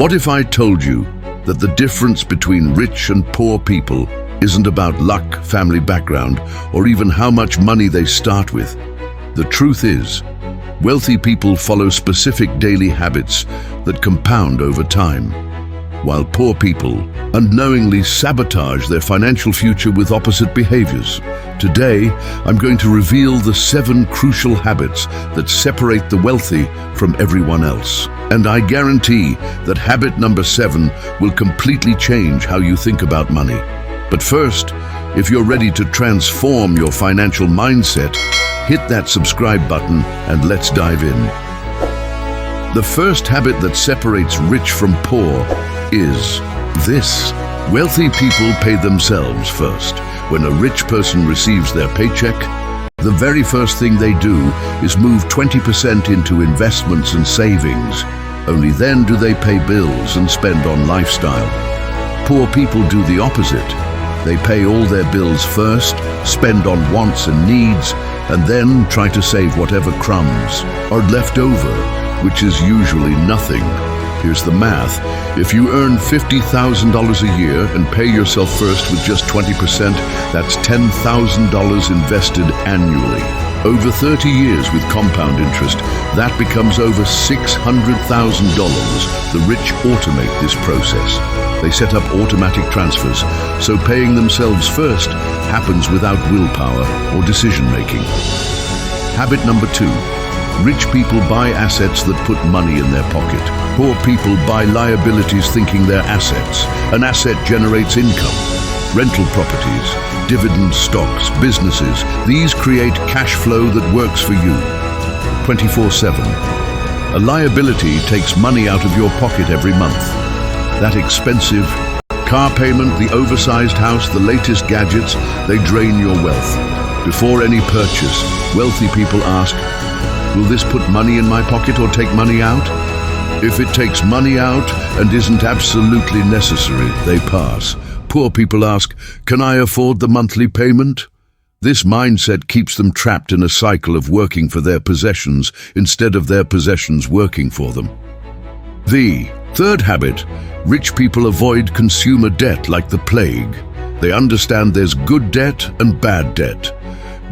What if I told you that the difference between rich and poor people isn't about luck, family background, or even how much money they start with? The truth is, wealthy people follow specific daily habits that compound over time, while poor people unknowingly sabotage their financial future with opposite behaviors. Today, I'm going to reveal the 7 crucial habits that separate the wealthy from everyone else. And I guarantee that habit number 7 will completely change how you think about money. But first, if you're ready to transform your financial mindset, hit that subscribe button and let's dive in. The first habit that separates rich from poor is this. Wealthy people pay themselves first. When a rich person receives their paycheck, the very first thing they do is move 20% into investments and savings. Only then do they pay bills and spend on lifestyle. Poor people do the opposite. They pay all their bills first, spend on wants and needs, and then try to save whatever crumbs are left over, which is usually nothing. Here's the math. If you earn $50,000 a year and pay yourself first with just 20%, that's $10,000 invested annually. Over 30 years with compound interest, that becomes over $600,000. The rich automate this process. They set up automatic transfers, so paying themselves first happens without willpower or decision-making. Habit number 2. Rich people buy assets that put money in their pocket. Poor people buy liabilities thinking they're assets. An asset generates income. Rental properties, dividend stocks, businesses, these create cash flow that works for you 24/7. A liability takes money out of your pocket every month. That expensive car payment, the oversized house, the latest gadgets, they drain your wealth. Before any purchase, wealthy people ask, will this put money in my pocket or take money out? If it takes money out and isn't absolutely necessary, they pass. Poor people ask, can I afford the monthly payment? This mindset keeps them trapped in a cycle of working for their possessions instead of their possessions working for them. The third habit, rich people avoid consumer debt like the plague. They understand there's good debt and bad debt.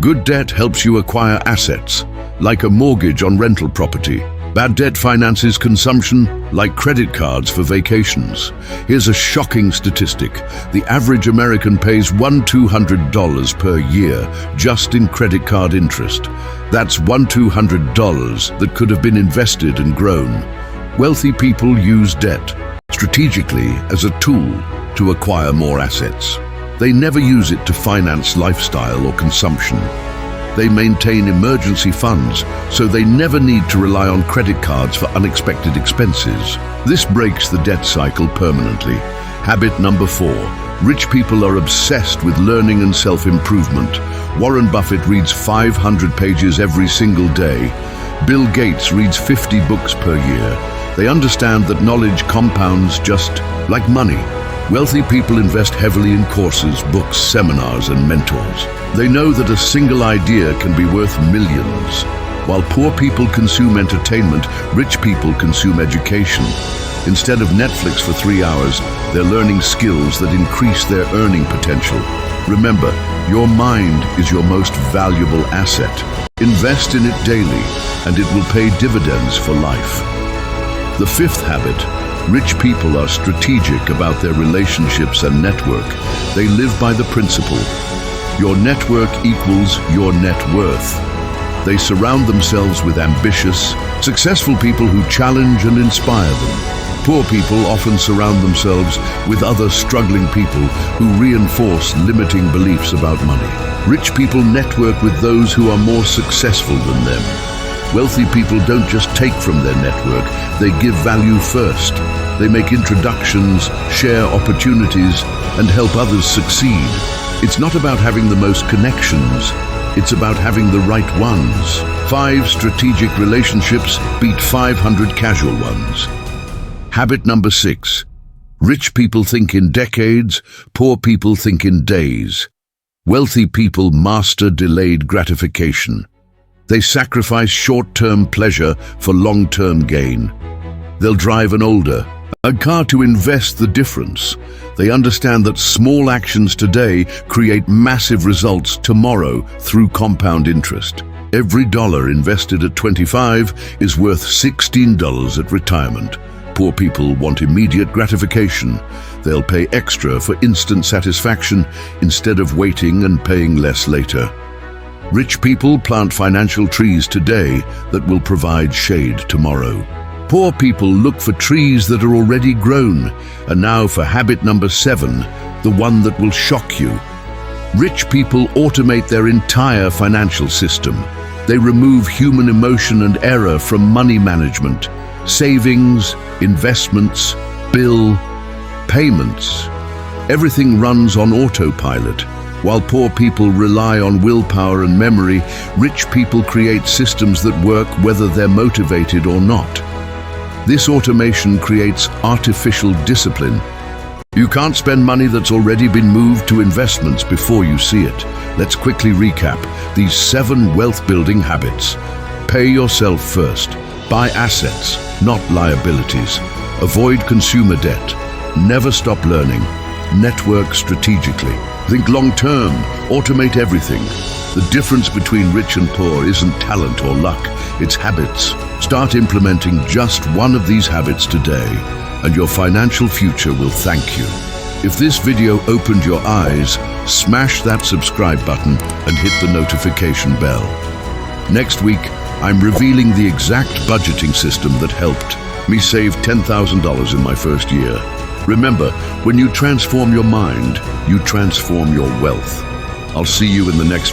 Good debt helps you acquire assets, like a mortgage on rental property. Bad debt finances consumption, like credit cards for vacations. Here's a shocking statistic. The average American pays $1,200 per year just in credit card interest. That's $1,200 that could have been invested and grown. Wealthy people use debt strategically as a tool to acquire more assets. They never use it to finance lifestyle or consumption. They maintain emergency funds, so they never need to rely on credit cards for unexpected expenses. This breaks the debt cycle permanently. Habit number 4. Rich people are obsessed with learning and self-improvement. Warren Buffett reads 500 pages every single day. Bill Gates reads 50 books per year. They understand that knowledge compounds just like money. Wealthy people invest heavily in courses, books, seminars, and mentors. They know that a single idea can be worth millions. While poor people consume entertainment, rich people consume education. Instead of Netflix for 3 hours, they're learning skills that increase their earning potential. Remember, your mind is your most valuable asset. Invest in it daily, and it will pay dividends for life. The fifth habit. Rich people are strategic about their relationships and network. They live by the principle, your network equals your net worth. They surround themselves with ambitious, successful people who challenge and inspire them. Poor people often surround themselves with other struggling people who reinforce limiting beliefs about money. Rich people network with those who are more successful than them. Wealthy people don't just take from their network, they give value first. They make introductions, share opportunities, and help others succeed. It's not about having the most connections, it's about having the right ones. 5 strategic relationships beat 500 casual ones. Habit number 6. Rich people think in decades, poor people think in days. Wealthy people master delayed gratification. They sacrifice short-term pleasure for long-term gain. They'll drive an older, A car to invest the difference. They understand that small actions today create massive results tomorrow through compound interest. Every dollar invested at 25 is worth $16 at retirement. Poor people want immediate gratification. They'll pay extra for instant satisfaction instead of waiting and paying less later. Rich people plant financial trees today that will provide shade tomorrow. Poor people look for trees that are already grown. And now for habit number 7, the one that will shock you. Rich people automate their entire financial system. They remove human emotion and error from money management, savings, investments, bill, payments. Everything runs on autopilot. While poor people rely on willpower and memory, rich people create systems that work whether they're motivated or not. This automation creates artificial discipline. You can't spend money that's already been moved to investments before you see it. Let's quickly recap these 7 wealth-building habits. Pay yourself first. Buy assets, not liabilities. Avoid consumer debt. Never stop learning. Network strategically. Think long-term. Automate everything. The difference between rich and poor isn't talent or luck, it's habits. Start implementing just one of these habits today, and your financial future will thank you. If this video opened your eyes, smash that subscribe button and hit the notification bell. Next week, I'm revealing the exact budgeting system that helped me save $10,000 in my first year. Remember, when you transform your mind, you transform your wealth. I'll see you in the next